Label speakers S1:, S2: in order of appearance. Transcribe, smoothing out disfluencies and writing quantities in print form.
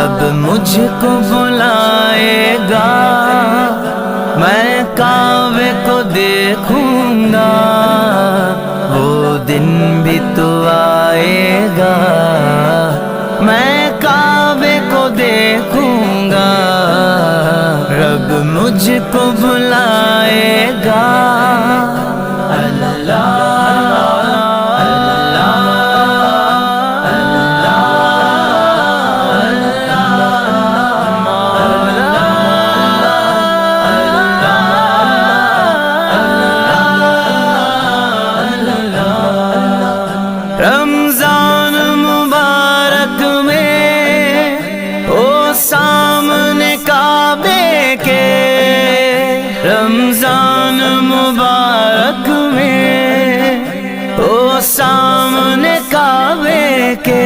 S1: رب مجھ کو بلائے گا، میں کعبے کو دیکھوں گا، وہ دن بھی تو آئے گا، میں کعبے کو دیکھوں گا، رب مجھ کو بلائے گا۔ اللہ رمضان مبارک میں او سامنے کعبے کے، رمضان مبارک میں او سامنے کعبے کے،